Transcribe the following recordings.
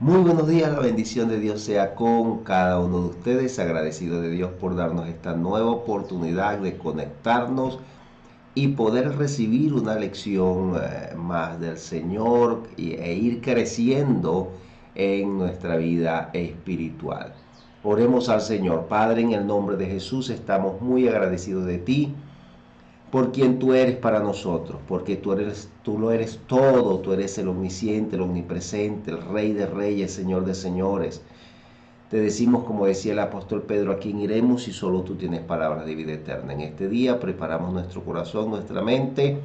Muy buenos días, la bendición de Dios sea con cada uno de ustedes. Agradecido de Dios por darnos esta nueva oportunidad de conectarnos y poder recibir una lección más del Señor e ir creciendo en nuestra vida espiritual. Oremos al Señor. Padre, en el nombre de Jesús, estamos muy agradecidos de ti por quien tú eres para nosotros, porque tú lo eres todo, tú eres el omnisciente, el omnipresente, el Rey de reyes, Señor de señores. Te decimos, como decía el apóstol Pedro, a quién iremos si solo tú tienes palabras de vida eterna. En este día preparamos nuestro corazón, nuestra mente,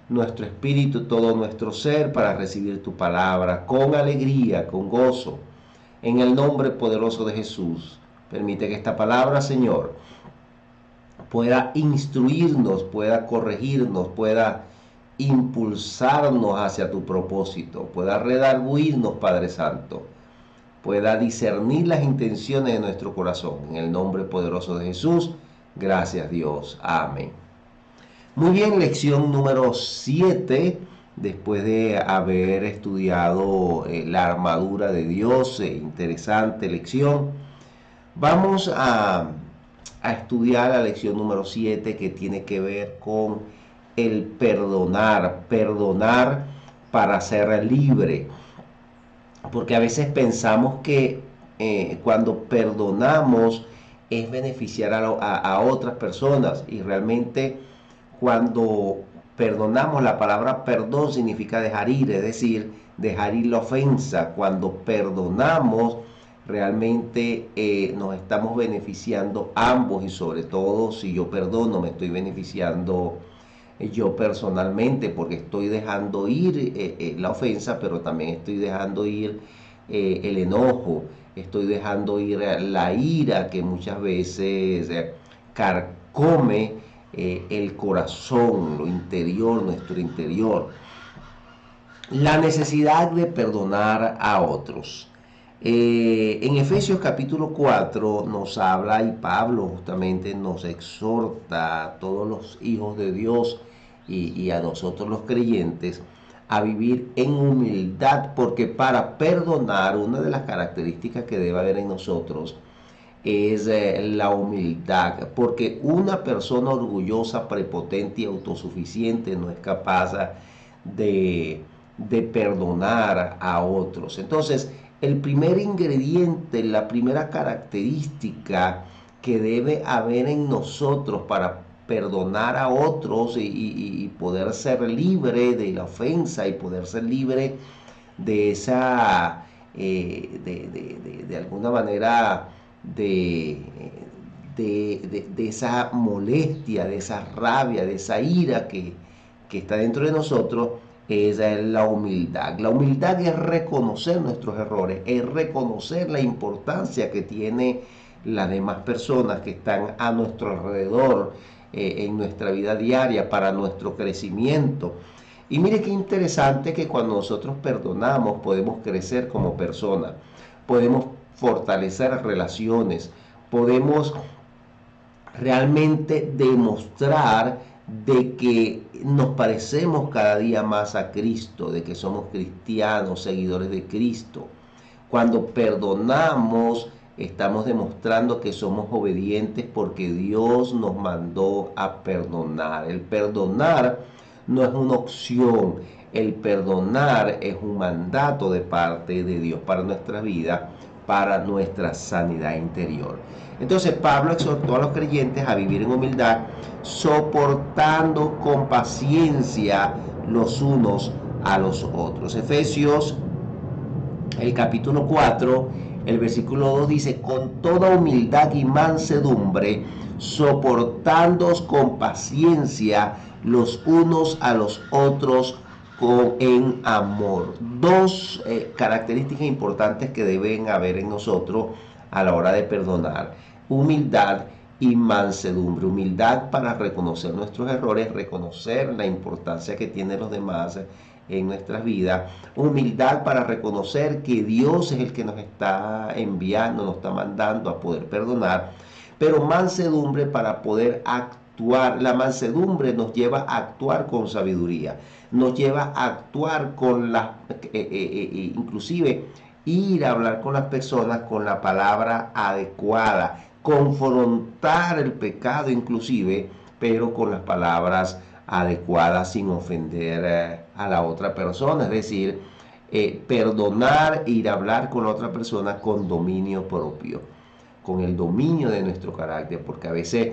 nuestro espíritu, todo nuestro ser para recibir tu palabra con alegría, con gozo. En el nombre poderoso de Jesús, permite que esta palabra, Señor, pueda instruirnos, pueda corregirnos, pueda impulsarnos hacia tu propósito, pueda redarguirnos, Padre Santo, pueda discernir las intenciones de nuestro corazón. En el nombre poderoso de Jesús, gracias Dios. Amén. Muy bien, lección número 7, después de haber estudiado la armadura de Dios, interesante lección. Vamos a estudiar la lección número 7 que tiene que ver con el perdonar para ser libre. Porque a veces pensamos que cuando perdonamos es beneficiar a otras personas y realmente cuando perdonamos, la palabra perdón significa dejar ir, es decir, dejar ir la ofensa. Cuando perdonamos realmente nos estamos beneficiando ambos y sobre todo si yo perdono me estoy beneficiando yo personalmente porque estoy dejando ir la ofensa, pero también estoy dejando ir el enojo, estoy dejando ir la ira que muchas veces carcome el corazón, lo interior, nuestro interior. La necesidad de perdonar a otros. En Efesios capítulo 4 nos habla y Pablo justamente nos exhorta a todos los hijos de Dios y a nosotros los creyentes a vivir en humildad, porque para perdonar una de las características que debe haber en nosotros es la humildad, porque una persona orgullosa, prepotente y autosuficiente no es capaz de perdonar a otros. Entonces, el primer ingrediente, la primera característica que debe haber en nosotros para perdonar a otros y poder ser libre de la ofensa y poder ser libre de esa, de alguna manera, de, de esa molestia, de esa rabia, de esa ira que está dentro de nosotros, es la humildad. La humildad es reconocer nuestros errores, es reconocer la importancia que tiene las demás personas que están a nuestro alrededor en nuestra vida diaria para nuestro crecimiento. Y mire qué interesante que cuando nosotros perdonamos podemos crecer como personas, podemos fortalecer relaciones, podemos realmente demostrar de que nos parecemos cada día más a Cristo, de que somos cristianos, seguidores de Cristo. Cuando perdonamos, estamos demostrando que somos obedientes porque Dios nos mandó a perdonar. El perdonar no es una opción, el perdonar es un mandato de parte de Dios para nuestra vida, para nuestra sanidad interior. Entonces Pablo exhortó a los creyentes a vivir en humildad, soportando con paciencia los unos a los otros. Efesios, el capítulo 4, el versículo 2 dice, con toda humildad y mansedumbre, soportándoos con paciencia los unos a los otros en amor. Dos características importantes que deben haber en nosotros a la hora de perdonar: humildad y mansedumbre. Humildad para reconocer nuestros errores, reconocer la importancia que tienen los demás en nuestras vidas. Humildad para reconocer que Dios es el que nos está enviando, nos está mandando a poder perdonar. Pero mansedumbre para poder actuar. La mansedumbre nos lleva a actuar con sabiduría, nos lleva a actuar con la, inclusive ir a hablar con las personas con la palabra adecuada, confrontar el pecado inclusive, pero con las palabras adecuadas sin ofender a la otra persona. Es decir, perdonar, ir a hablar con la otra persona con dominio propio, con el dominio de nuestro carácter, porque a veces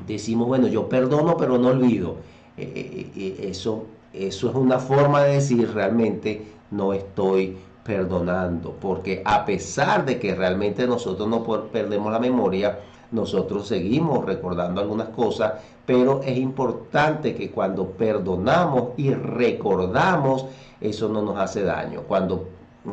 decimos, bueno, yo perdono pero no olvido. Eso es una forma de decir realmente no estoy perdonando, porque a pesar de que realmente nosotros no perdemos la memoria, nosotros seguimos recordando algunas cosas, pero es importante que cuando perdonamos y recordamos, eso no nos hace daño. Cuando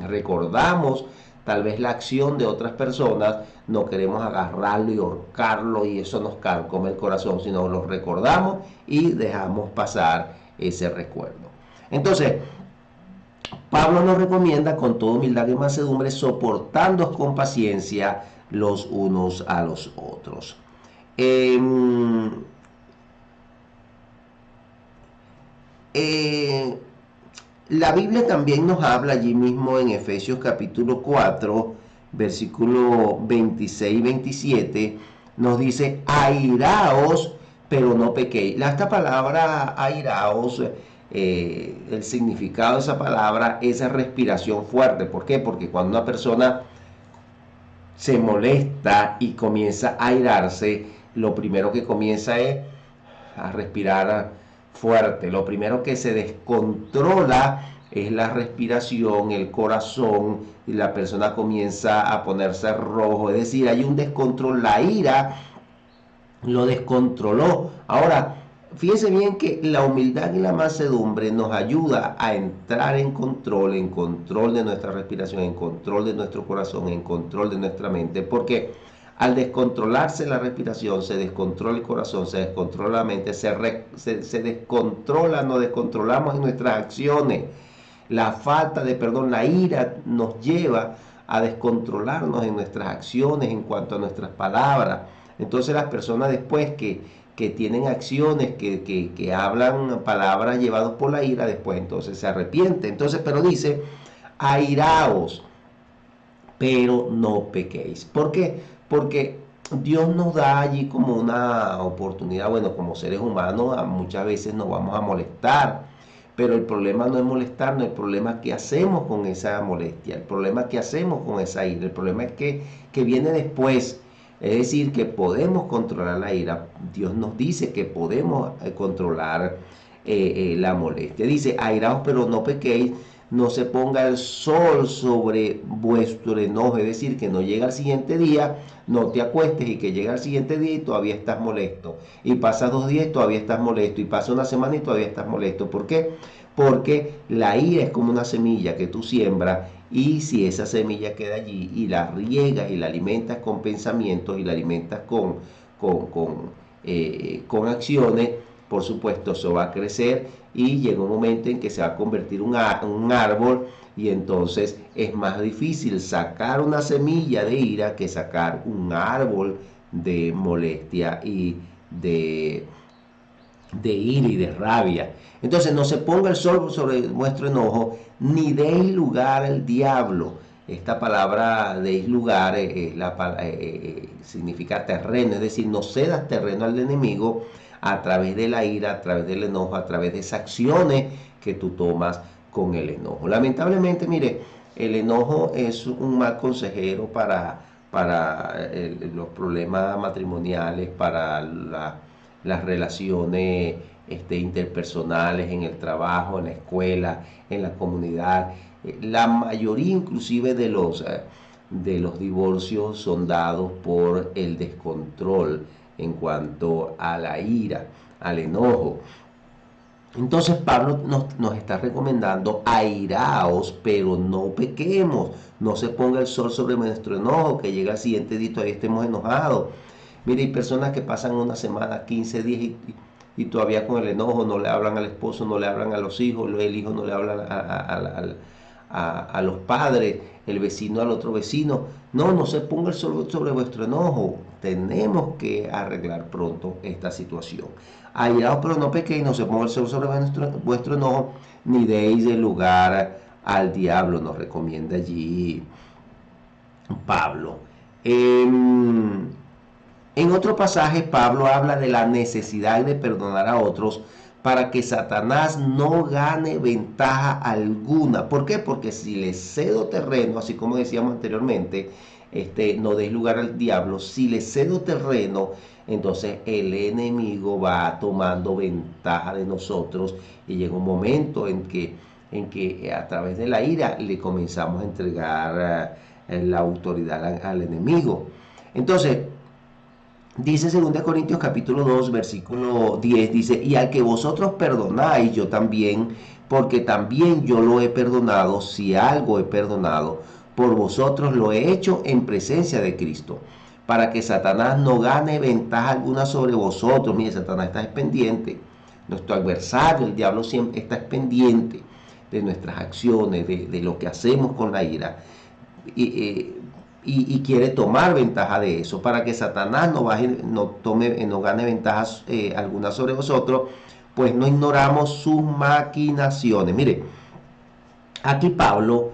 recordamos tal vez la acción de otras personas, no queremos agarrarlo y ahorcarlo y eso nos carcome el corazón, sino lo recordamos y dejamos pasar ese recuerdo. Entonces, Pablo nos recomienda con toda humildad y mansedumbre, soportando con paciencia los unos a los otros. Eh, eh, la Biblia también nos habla allí mismo en Efesios capítulo 4, versículo 26 y 27, nos dice, airaos, pero no pequéis. Esta palabra airaos, el significado de esa palabra es respiración fuerte. ¿Por qué? Porque cuando una persona se molesta y comienza a airarse, lo primero que comienza es a respirar fuerte. Lo primero que se descontrola es la respiración, el corazón, y la persona comienza a ponerse rojo. Es decir, hay un descontrol. La ira lo descontroló. Ahora, fíjese bien que la humildad y la mansedumbre nos ayuda a entrar en control de nuestra respiración, en control de nuestro corazón, en control de nuestra mente, porque al descontrolarse la respiración, se descontrola el corazón, se descontrola la mente, se descontrola, nos descontrolamos en nuestras acciones. La falta de perdón, la ira nos lleva a descontrolarnos en nuestras acciones en cuanto a nuestras palabras. Entonces las personas después que tienen acciones, que hablan palabras llevadas por la ira, después entonces se arrepienten. Entonces, pero dice, airaos, pero no pequéis. ¿Por qué? Porque Dios nos da allí como una oportunidad, bueno, como seres humanos muchas veces nos vamos a molestar, pero el problema no es molestarnos, el problema es qué hacemos con esa molestia, el problema es qué hacemos con esa ira, el problema es que viene después. Es decir, que podemos controlar la ira. Dios nos dice que podemos controlar la molestia. Dice, airaos pero no pequéis, no se ponga el sol sobre vuestro enojo. Es decir, que no llega al siguiente día, no te acuestes y que llega al siguiente día y todavía estás molesto. Y pasa 2 días y todavía estás molesto. Y pasa una semana y todavía estás molesto. ¿Por qué? Porque la ira es como una semilla que tú siembras, y si esa semilla queda allí y la riegas y la alimentas con pensamientos y la alimentas con acciones, por supuesto eso va a crecer y llega un momento en que se va a convertir en un árbol, y entonces es más difícil sacar una semilla de ira que sacar un árbol de molestia y de ira y de rabia. Entonces no se ponga el sol sobre vuestro enojo, ni deis lugar al diablo. Esta palabra deis lugar significa terreno, es decir, no cedas terreno al enemigo a través de la ira, a través del enojo, a través de esas acciones que tú tomas con el enojo. Lamentablemente, mire, el enojo es un mal consejero para los problemas matrimoniales, para las relaciones interpersonales, en el trabajo, en la escuela, en la comunidad. La mayoría inclusive de los divorcios son dados por el descontrol en cuanto a la ira, al enojo. Entonces Pablo nos está recomendando, airaos, pero no pequemos. No se ponga el sol sobre nuestro enojo, que llega al siguiente día y todavía estemos enojados. Mire, hay personas que pasan una semana, 15 días y todavía con el enojo, no le hablan al esposo, no le hablan a los hijos, el hijo no le habla a los padres, el vecino al otro vecino. No, no se ponga el sol sobre vuestro enojo. Tenemos que arreglar pronto esta situación. Airaos pero no pequéis, no se ponga el sol sobre vuestro enojo, ni deis el lugar al diablo, nos recomienda allí Pablo. En otro pasaje, Pablo habla de la necesidad de perdonar a otros para que Satanás no gane ventaja alguna. ¿Por qué? Porque si le cedo terreno, así como decíamos anteriormente, no des lugar al diablo, si le cedo terreno, entonces el enemigo va tomando ventaja de nosotros y llega un momento en que a través de la ira le comenzamos a entregar la autoridad al enemigo. Entonces, dice 2 Corintios capítulo 2 versículo 10, dice, y al que vosotros perdonáis, yo también, porque también yo lo he perdonado, si algo he perdonado, por vosotros lo he hecho en presencia de Cristo, para que Satanás no gane ventaja alguna sobre vosotros. Mire, Satanás está pendiente, nuestro adversario, el diablo, siempre está pendiente de nuestras acciones, de lo que hacemos con la ira. Y quiere tomar ventaja de eso para que Satanás no gane ventajas alguna sobre vosotros, pues no ignoramos sus maquinaciones. Mire, aquí Pablo,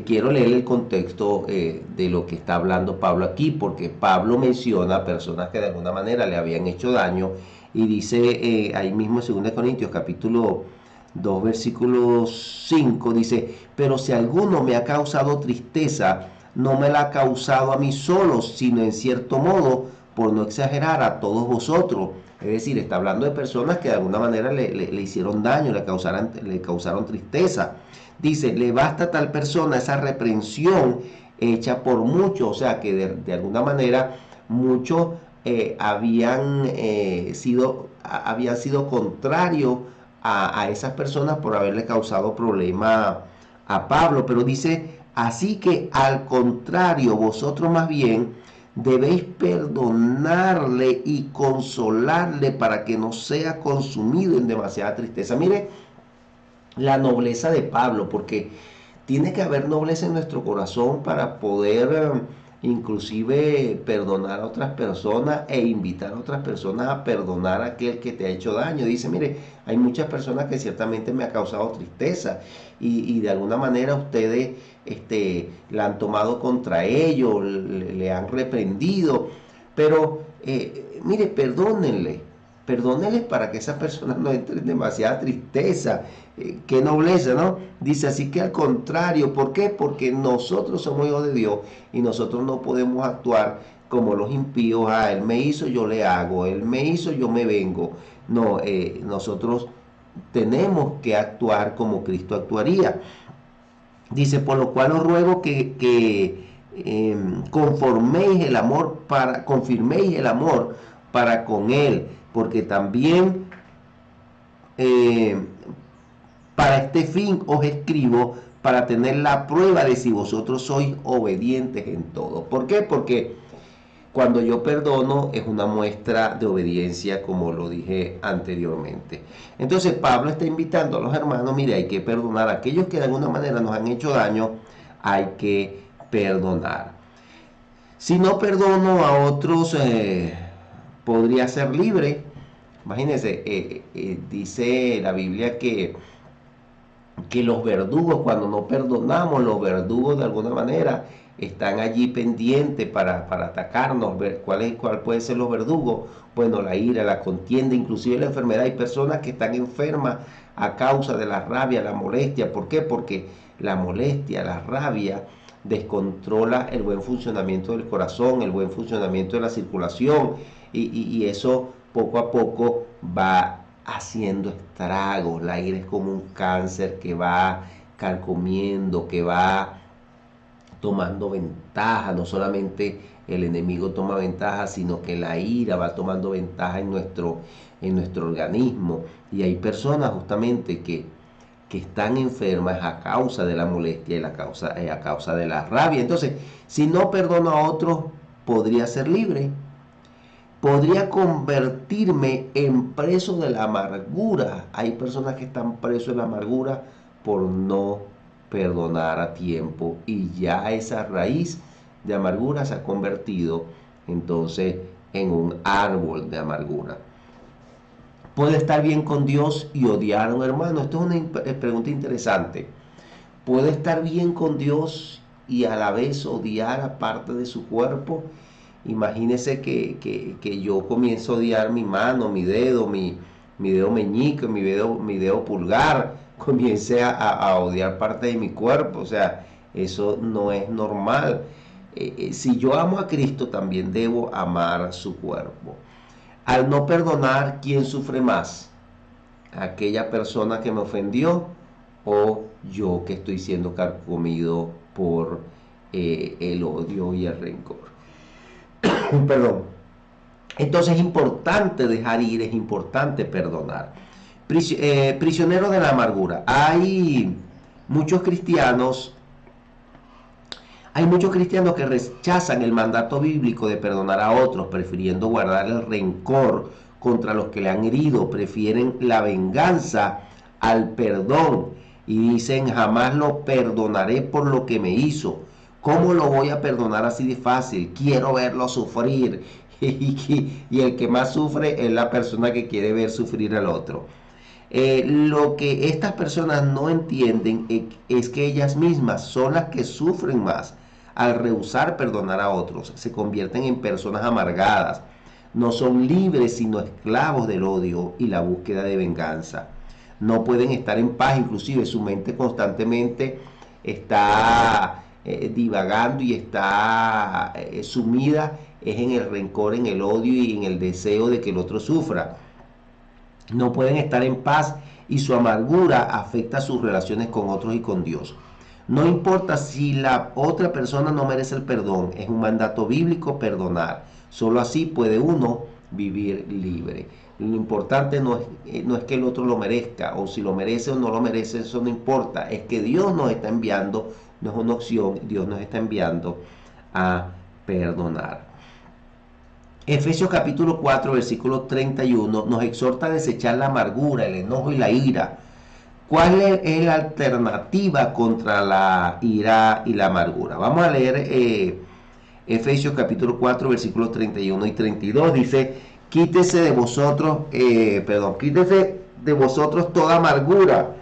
quiero leer el contexto de lo que está hablando Pablo aquí, porque Pablo menciona personas que de alguna manera le habían hecho daño y dice ahí mismo en 2 Corintios capítulo 2 versículo 5, dice, pero si alguno me ha causado tristeza, no me la ha causado a mí solo, sino en cierto modo, por no exagerar, a todos vosotros. Es decir, está hablando de personas que de alguna manera le hicieron daño, le causaron tristeza. Dice, le basta a tal persona esa reprensión hecha por muchos, o sea que de alguna manera muchos habían sido contrarios a esas personas por haberle causado problema a Pablo, pero dice, así que al contrario, vosotros más bien debéis perdonarle y consolarle para que no sea consumido en demasiada tristeza. Mire la nobleza de Pablo, porque tiene que haber nobleza en nuestro corazón para poder inclusive perdonar a otras personas e invitar a otras personas a perdonar a aquel que te ha hecho daño. Dice, mire, hay muchas personas que ciertamente me ha causado tristeza y de alguna manera ustedes la han tomado contra ellos, le han reprendido, pero mire, perdónenle para que esa persona no entre en demasiada tristeza. Qué nobleza, ¿no? Dice, así que al contrario, ¿por qué? Porque nosotros somos hijos de Dios y nosotros no podemos actuar como los impíos. Él me hizo, yo le hago, él me hizo, yo me vengo. No, nosotros tenemos que actuar como Cristo actuaría. Dice, por lo cual os ruego que confirméis el amor para con él, porque también eh, para este fin os escribo, para tener la prueba de si vosotros sois obedientes en todo. ¿Por qué? Porque cuando yo perdono es una muestra de obediencia, como lo dije anteriormente. Entonces Pablo está invitando a los hermanos, mire, hay que perdonar a aquellos que de alguna manera nos han hecho daño, hay que perdonar. Si no perdono a otros, podría ser libre. Imagínense, dice la Biblia que los verdugos, cuando no perdonamos, los verdugos de alguna manera están allí pendientes para atacarnos. Ver cuál puede ser los verdugos. Bueno, la ira, la contienda, inclusive la enfermedad. Hay personas que están enfermas a causa de la rabia, la molestia. ¿Por qué? Porque la molestia, la rabia descontrola el buen funcionamiento del corazón, el buen funcionamiento de la circulación y eso poco a poco va haciendo estragos. La ira es como un cáncer que va carcomiendo, que va tomando ventaja. No solamente el enemigo toma ventaja, sino que la ira va tomando ventaja en nuestro organismo. Y hay personas justamente que están enfermas a causa de la molestia y a causa de la rabia. Entonces, si no perdono a otros, podría ser libre. Podría convertirme en preso de la amargura. Hay personas que están presos de la amargura por no perdonar a tiempo y ya esa raíz de amargura se ha convertido entonces en un árbol de amargura. Puede estar bien con Dios y odiar a un hermano. Esto es una pregunta interesante, puede estar bien con Dios y a la vez odiar a parte de su cuerpo. Imagínese que yo comienzo a odiar mi mano, mi dedo meñique, mi dedo pulgar, comience a odiar parte de mi cuerpo. O sea, eso no es normal. Si yo amo a Cristo, también debo amar su cuerpo. Al no perdonar, ¿quién sufre más? ¿Aquella persona que me ofendió o yo que estoy siendo carcomido por el odio y el rencor? Perdón. Entonces es importante dejar ir, es importante perdonar. Prisionero de la amargura. Muchos cristianos hay muchos cristianos que rechazan el mandato bíblico de perdonar a otros, prefiriendo guardar el rencor contra los que le han herido, prefieren la venganza al perdón y dicen: jamás lo perdonaré por lo que me hizo. ¿Cómo lo voy a perdonar así de fácil? Quiero verlo sufrir. Y el que más sufre es la persona que quiere ver sufrir al otro. Lo que estas personas no entienden es que ellas mismas son las que sufren más al rehusar perdonar a otros. Se convierten en personas amargadas. No son libres sino esclavos del odio y la búsqueda de venganza. No pueden estar en paz, inclusive su mente constantemente está divagando y está sumida es en el rencor, en el odio y en el deseo de que el otro sufra. No pueden estar en paz y su amargura afecta sus relaciones con otros y con Dios. No importa si la otra persona no merece el perdón, es un mandato bíblico perdonar. Solo así puede uno vivir libre. Lo importante no es que el otro lo merezca, o si lo merece o no lo merece, eso no importa. Es que Dios nos está enviando, no es una opción, Dios nos está enviando a perdonar. Efesios capítulo 4, versículo 31 nos exhorta a desechar la amargura, el enojo y la ira. ¿Cuál es la alternativa contra la ira y la amargura? Vamos a leer Efesios capítulo 4, versículos 31 y 32. Dice: quítese de vosotros toda amargura,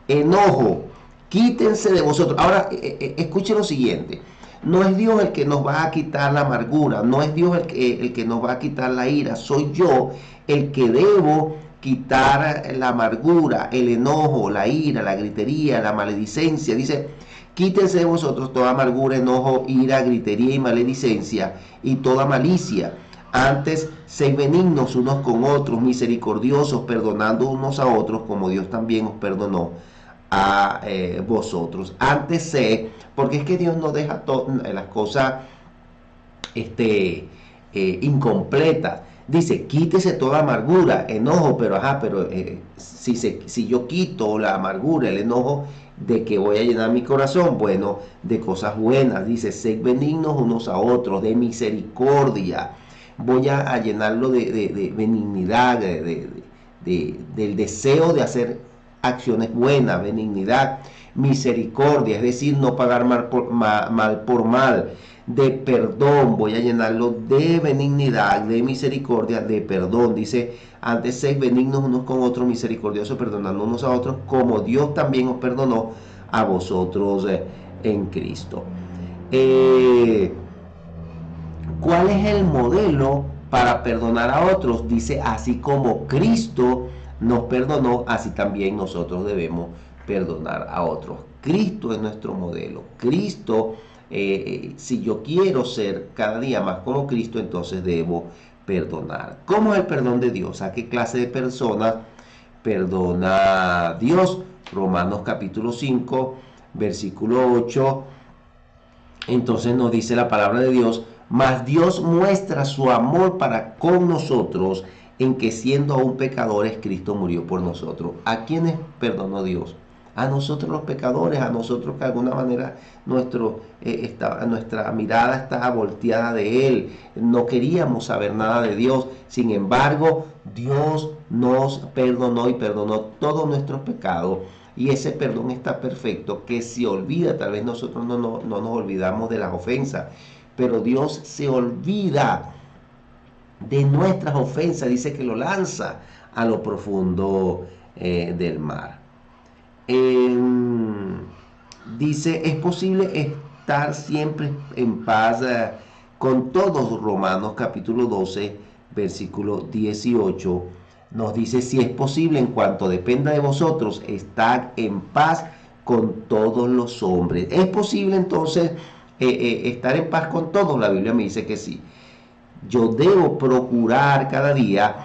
enojo, quítense de vosotros. Ahora, escuchen lo siguiente. No es Dios el que nos va a quitar la amargura, no es Dios el que nos va a quitar la ira, soy yo el que debo quitar la amargura, el enojo, la ira, la gritería, la maledicencia. Dice: quítense de vosotros toda amargura, enojo, ira, gritería y maledicencia y toda malicia. Antes, sed benignos unos con otros, misericordiosos, perdonando unos a otros, como Dios también os perdonó a vosotros. Antes sé, porque es que Dios no deja las cosas incompletas. Dice: quítese toda amargura, enojo, pero si yo quito la amargura, el enojo, ¿de qué voy a llenar mi corazón? Bueno, de cosas buenas. Dice: sed benignos unos a otros, de misericordia. Voy a llenarlo de benignidad, del deseo de hacer acciones buenas, benignidad, misericordia, es decir, no pagar mal por mal, de perdón. Voy a llenarlo de benignidad, de misericordia, de perdón. Dice: antes sed benignos unos con otros, misericordiosos, perdonando unos a otros, como Dios también os perdonó a vosotros en Cristo. ¿Cuál es el modelo para perdonar a otros? Dice: así como Cristo nos perdonó, así también nosotros debemos perdonar a otros. Cristo es nuestro modelo. Cristo, si yo quiero ser cada día más como Cristo, entonces debo perdonar. ¿Cómo es el perdón de Dios? ¿A qué clase de personas perdona Dios? Romanos capítulo 5, versículo 8. Entonces nos dice la palabra de Dios: mas Dios muestra su amor para con nosotros en que, siendo aún pecadores, Cristo murió por nosotros. ¿A quiénes perdonó Dios? A nosotros los pecadores, a nosotros que de alguna manera nuestra mirada estaba volteada de Él. No queríamos saber nada de Dios. Sin embargo, Dios nos perdonó y perdonó todos nuestros pecados. Y ese perdón está perfecto, que se olvida. Tal vez nosotros no nos olvidamos de las ofensas, pero Dios se olvida de nuestras ofensas. Dice que lo lanza a lo profundo del mar. Dice, es posible estar siempre en paz con todos. Romanos capítulo 12, versículo 18, nos dice, si es posible, en cuanto dependa de vosotros, estar en paz con todos los hombres. ¿Es posible entonces estar en paz con todos? La Biblia me dice que sí. Yo debo procurar cada día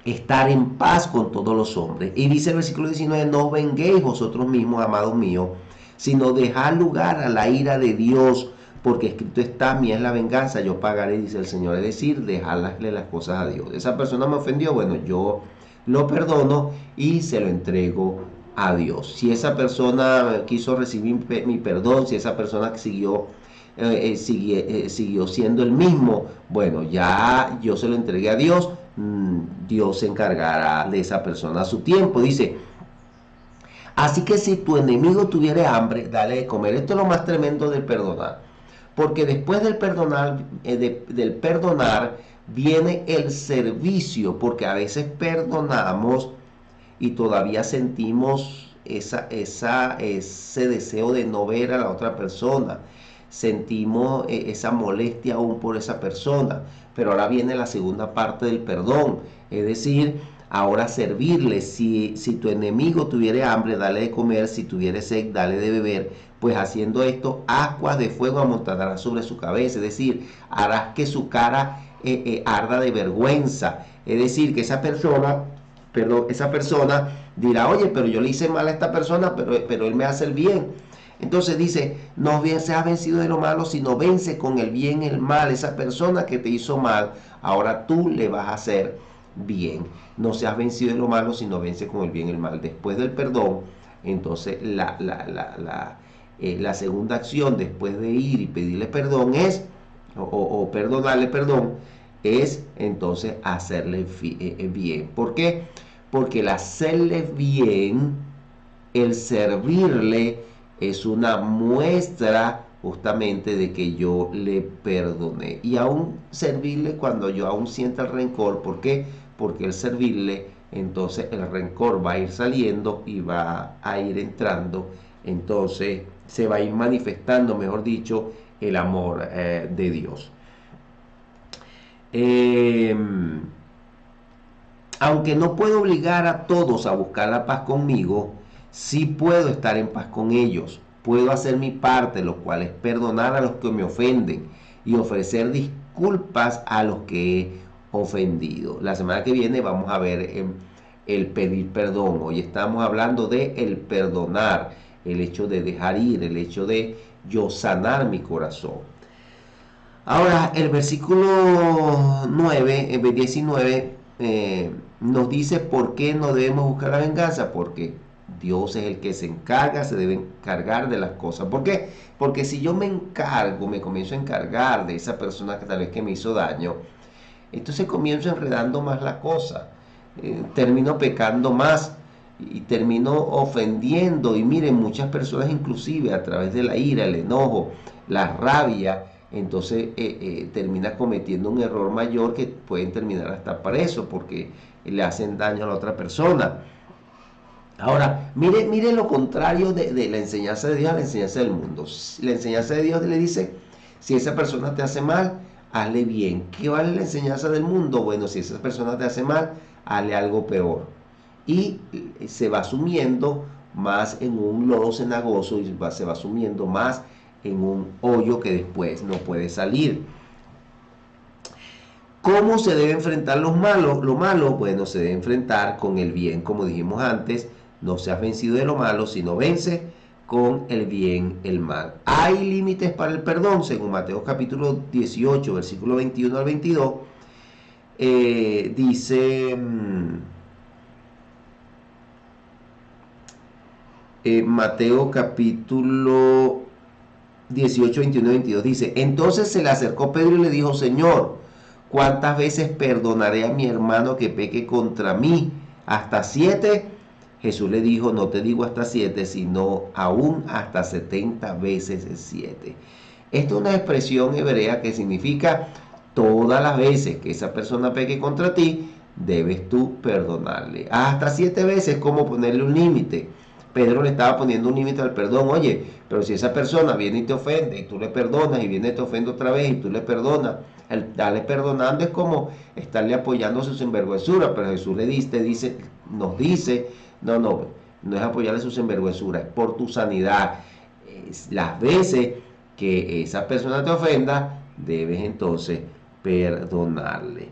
estar en paz con todos los hombres. Y dice el versículo 19, no os venguéis vosotros mismos, amados míos, sino dejad lugar a la ira de Dios, porque escrito está, mía es la venganza, yo pagaré, dice el Señor. Es decir, dejarle las cosas a Dios. Esa persona me ofendió, bueno, yo lo perdono y se lo entrego a Dios. Si esa persona quiso recibir mi perdón, si esa persona siguió siendo el mismo, bueno, ya yo se lo entregué a Dios. Dios se encargará de esa persona a su tiempo. Dice, así que si tu enemigo tuviera hambre, dale de comer. Esto es lo más tremendo del perdonar. Porque después del perdonar viene el servicio. Porque a veces perdonamos y todavía sentimos ese deseo de no ver a la otra persona. Sentimos esa molestia aún por esa persona. Pero ahora viene la segunda parte del perdón. Es decir, ahora servirle. Si tu enemigo tuviere hambre, dale de comer. Si tuviere sed, dale de beber. Pues haciendo esto, aguas de fuego amontonarás sobre su cabeza. Es decir, harás que su cara arda de vergüenza. Es decir, que esa persona dirá, oye, pero yo le hice mal a esta persona, pero él me hace el bien. Entonces dice, no seas vencido de lo malo, sino vence con el bien el mal. Esa persona que te hizo mal, ahora tú le vas a hacer bien. No seas vencido de lo malo, sino vence con el bien el mal. Después del perdón, entonces la segunda acción, después de ir y pedirle perdón, o perdonarle perdón, es entonces hacerle bien. ¿Por qué? Porque el hacerle bien, el servirle, es una muestra justamente de que yo le perdoné. Y aún servirle cuando yo aún sienta el rencor. ¿Por qué? Porque el servirle, entonces el rencor va a ir saliendo y va a ir entrando. Entonces se va a ir manifestando, mejor dicho, el amor de Dios. Aunque no puedo obligar a todos a buscar la paz conmigo, sí puedo estar en paz con ellos. Puedo hacer mi parte, lo cual es perdonar a los que me ofenden y ofrecer disculpas a los que he ofendido. La semana que viene vamos a ver el pedir perdón. Hoy estamos hablando de el perdonar, el hecho de dejar ir, el hecho de yo sanar mi corazón. Ahora, el versículo 9, 19, nos dice por qué no debemos buscar la venganza. Porque Dios es el que se encarga, se debe encargar de las cosas. ¿Por qué? Porque si yo me comienzo a encargar de esa persona que tal vez que me hizo daño, entonces comienzo enredando más la cosa. Termino pecando más y termino ofendiendo. Y miren, muchas personas inclusive a través de la ira, el enojo, la rabia, entonces termina cometiendo un error mayor que pueden terminar hasta preso porque le hacen daño a la otra persona. Ahora, mire lo contrario de la enseñanza de Dios a la enseñanza del mundo. La enseñanza de Dios le dice, si esa persona te hace mal, hazle bien. ¿Qué vale la enseñanza del mundo? Bueno, si esa persona te hace mal, hazle algo peor. Y se va sumiendo más en un lodo cenagoso y se va sumiendo más en un hoyo que después no puede salir. ¿Cómo se debe enfrentar lo malo? Bueno, se debe enfrentar con el bien, como dijimos antes. No seas vencido de lo malo, sino vence con el bien el mal. Hay límites para el perdón, según Mateo capítulo 18, versículo 21 al 22. Dice Mateo capítulo 18, 21 y 22. Dice, entonces se le acercó Pedro y le dijo, Señor, ¿cuántas veces perdonaré a mi hermano que peque contra mí? ¿Hasta 7? Jesús le dijo, no te digo hasta 7, sino aún hasta 70 veces 7. Esta es una expresión hebrea que significa todas las veces que esa persona peque contra ti, debes tú perdonarle. Hasta 7 veces, ¿cómo ponerle un límite? Pedro le estaba poniendo un límite al perdón. Oye, pero si esa persona viene y te ofende y tú le perdonas y viene y te ofende otra vez y tú le perdonas, el darle perdonando es como estarle apoyando su sinvergüenzura, pero Jesús nos dice, no es apoyarle su sinvergüenzura, es por tu sanidad. Las veces que esa persona te ofenda, debes entonces perdonarle.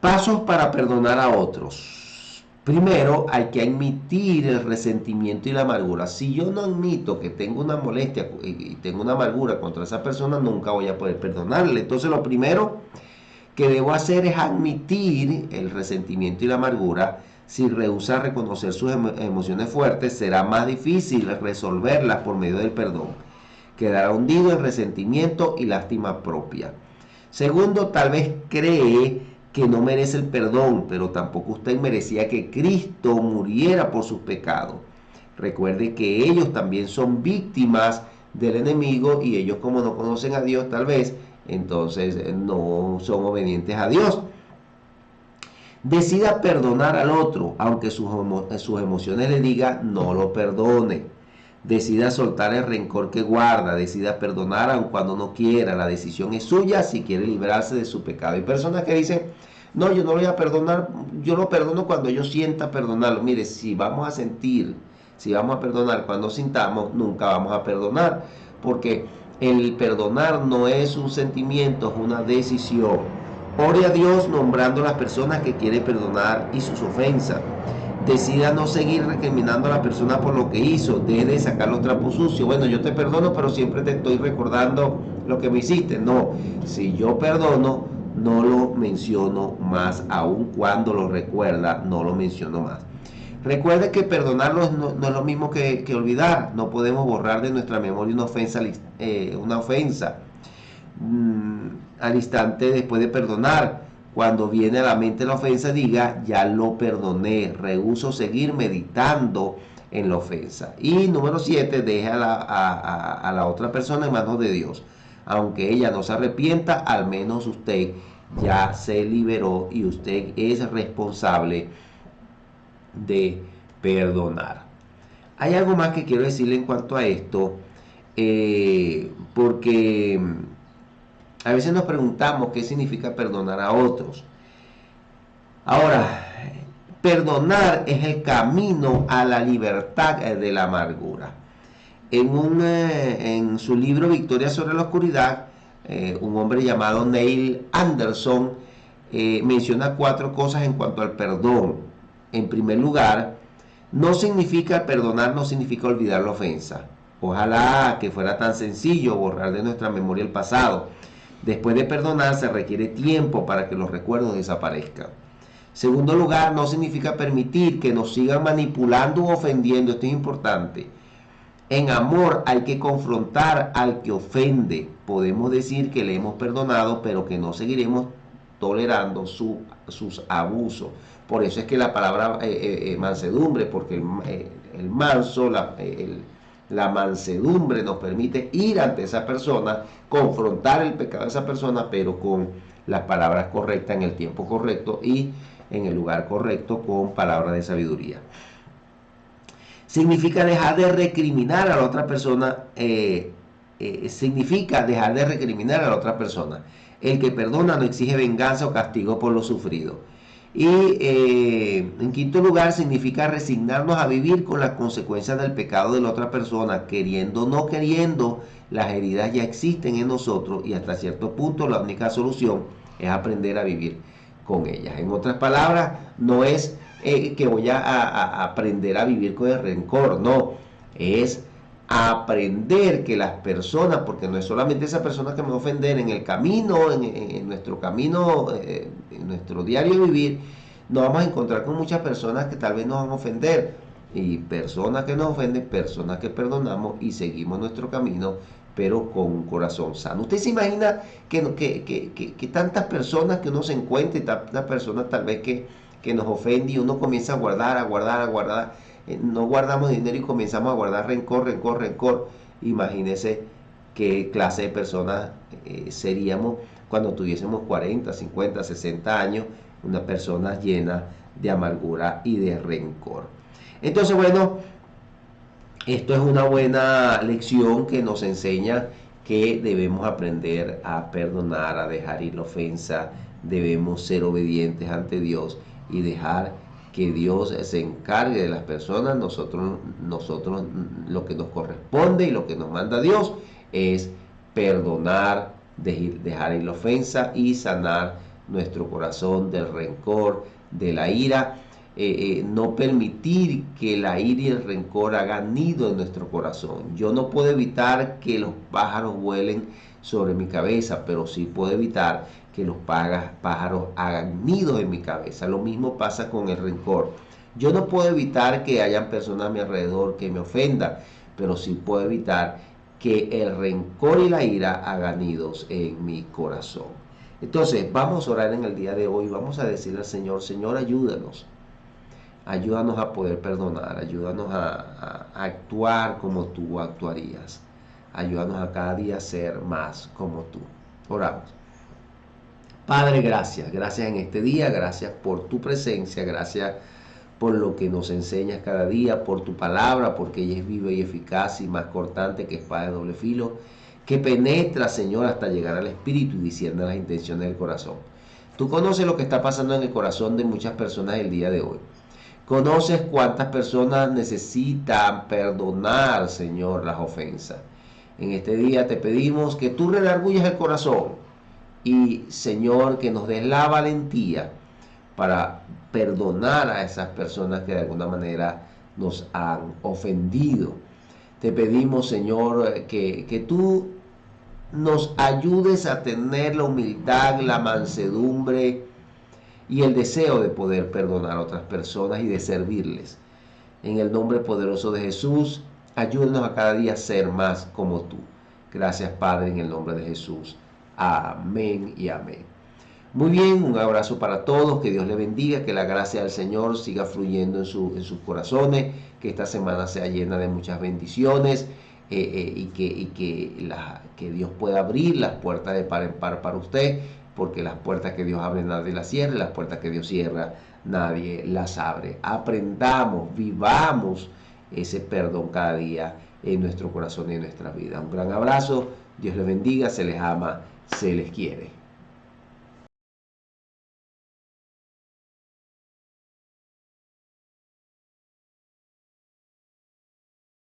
Pasos para perdonar a otros. Primero, hay que admitir el resentimiento y la amargura. Si yo no admito que tengo una molestia y tengo una amargura contra esa persona, nunca voy a poder perdonarle. Entonces, lo primero que debo hacer es admitir el resentimiento y la amargura. Si rehúsa reconocer sus emociones fuertes, será más difícil resolverlas por medio del perdón. Quedará hundido en resentimiento y lástima propia. Segundo, tal vez cree que no merece el perdón, pero tampoco usted merecía que Cristo muriera por sus pecados. Recuerde que ellos también son víctimas del enemigo y ellos, como no conocen a Dios, tal vez entonces no son obedientes a Dios. Decida perdonar al otro, aunque sus emociones le digan no lo perdone. Decida soltar el rencor que guarda, decida perdonar aun cuando no quiera. La decisión es suya si quiere librarse de su pecado. Hay personas que dicen, no, yo no lo voy a perdonar, yo lo perdono cuando yo sienta perdonarlo. Mire, si vamos a perdonar cuando sintamos, nunca vamos a perdonar, porque el perdonar no es un sentimiento, es una decisión. Ore a Dios nombrando a las personas que quiere perdonar y sus ofensas. Decida no seguir recriminando a la persona por lo que hizo. Deje de sacar los trapos sucios. Bueno, yo te perdono, pero siempre te estoy recordando lo que me hiciste. No, si yo perdono, no lo menciono más. Aun cuando lo recuerda, no lo menciono más. Recuerde que perdonarlo no es lo mismo que olvidar. No podemos borrar de nuestra memoria una ofensa. Al instante después de perdonar, cuando viene a la mente la ofensa, diga, ya lo perdoné, rehúso seguir meditando en la ofensa. Y número 7, deje a la otra persona en manos de Dios. Aunque ella no se arrepienta, al menos usted ya se liberó y usted es responsable de perdonar. Hay algo más que quiero decirle en cuanto a esto, porque a veces nos preguntamos qué significa perdonar a otros. Ahora, perdonar es el camino a la libertad de la amargura. En su libro Victoria sobre la Oscuridad, un hombre llamado Neil Anderson menciona 4 cosas en cuanto al perdón. En primer lugar, perdonar no significa olvidar la ofensa. Ojalá que fuera tan sencillo borrar de nuestra memoria el pasado. Después de perdonar se requiere tiempo para que los recuerdos desaparezcan. Segundo lugar, no significa permitir que nos sigan manipulando o ofendiendo. Esto es importante. En amor hay que confrontar al que ofende. Podemos decir que le hemos perdonado, pero que no seguiremos tolerando sus abusos. Por eso es que la palabra mansedumbre, porque el manso, la mansedumbre nos permite ir ante esa persona, confrontar el pecado de esa persona, pero con las palabras correctas en el tiempo correcto y en el lugar correcto, con palabras de sabiduría. Significa dejar de recriminar a la otra persona. Significa dejar de recriminar a la otra persona. El que perdona no exige venganza o castigo por lo sufrido. Y en quinto lugar, significa resignarnos a vivir con las consecuencias del pecado de la otra persona, queriendo o no queriendo, las heridas ya existen en nosotros y hasta cierto punto la única solución es aprender a vivir con ellas. En otras palabras, no es que voy a aprender a vivir con el rencor, no, es aprender que las personas, porque no es solamente esa persona que me va a ofender, en el camino, en nuestro camino, en nuestro diario vivir, nos vamos a encontrar con muchas personas que tal vez nos van a ofender, y personas que nos ofenden, personas que perdonamos y seguimos nuestro camino, pero con un corazón sano. ¿Usted se imagina que tantas personas que uno se encuentre, tantas personas tal vez que nos ofenden y uno comienza a guardar? No guardamos dinero y comenzamos a guardar rencor. Imagínese qué clase de personas seríamos cuando tuviésemos 40, 50, 60 años, una persona llena de amargura y de rencor. Entonces, bueno, esto es una buena lección que nos enseña que debemos aprender a perdonar, a dejar ir la ofensa, debemos ser obedientes ante Dios y dejar que Dios se encargue de las personas. Nosotros lo que nos corresponde y lo que nos manda Dios es perdonar, dejar ir la ofensa y sanar nuestro corazón del rencor, de la ira. No permitir que la ira y el rencor hagan nido en nuestro corazón. Yo no puedo evitar que los pájaros vuelen sobre mi cabeza, pero sí puedo evitar que los pájaros hagan nidos en mi cabeza. Lo mismo pasa con el rencor. Yo no puedo evitar que hayan personas a mi alrededor que me ofendan, pero sí puedo evitar que el rencor y la ira hagan nidos en mi corazón. Entonces, vamos a orar en el día de hoy. Vamos a decirle al Señor: Señor, ayúdanos. Ayúdanos a poder perdonar, ayúdanos a actuar como tú actuarías. Ayúdanos a cada día ser más como tú. Oramos. Padre, gracias. Gracias en este día, gracias por tu presencia, gracias por lo que nos enseñas cada día, por tu palabra, porque ella es viva y eficaz y más cortante que espada de doble filo, que penetra, Señor, hasta llegar al espíritu y discierne las intenciones del corazón. Tú conoces lo que está pasando en el corazón de muchas personas el día de hoy. Conoces cuántas personas necesitan perdonar, Señor, las ofensas. En este día te pedimos que tú redarguyas el corazón y, Señor, que nos des la valentía para perdonar a esas personas que de alguna manera nos han ofendido. Te pedimos, Señor, que tú nos ayudes a tener la humildad, la mansedumbre y el deseo de poder perdonar a otras personas y de servirles. En el nombre poderoso de Jesús, ayúdanos a cada día a ser más como tú. Gracias, Padre, en el nombre de Jesús. Amén y amén. Muy bien, un abrazo para todos, que Dios les bendiga, que la gracia del Señor siga fluyendo en sus corazones, que esta semana sea llena de muchas bendiciones y que Dios pueda abrir las puertas de par en par para usted, porque las puertas que Dios abre nadie las cierra, las puertas que Dios cierra nadie las abre. Aprendamos, vivamos ese perdón cada día en nuestro corazón y en nuestra vida. Un gran abrazo, Dios les bendiga, se les ama, se les quiere.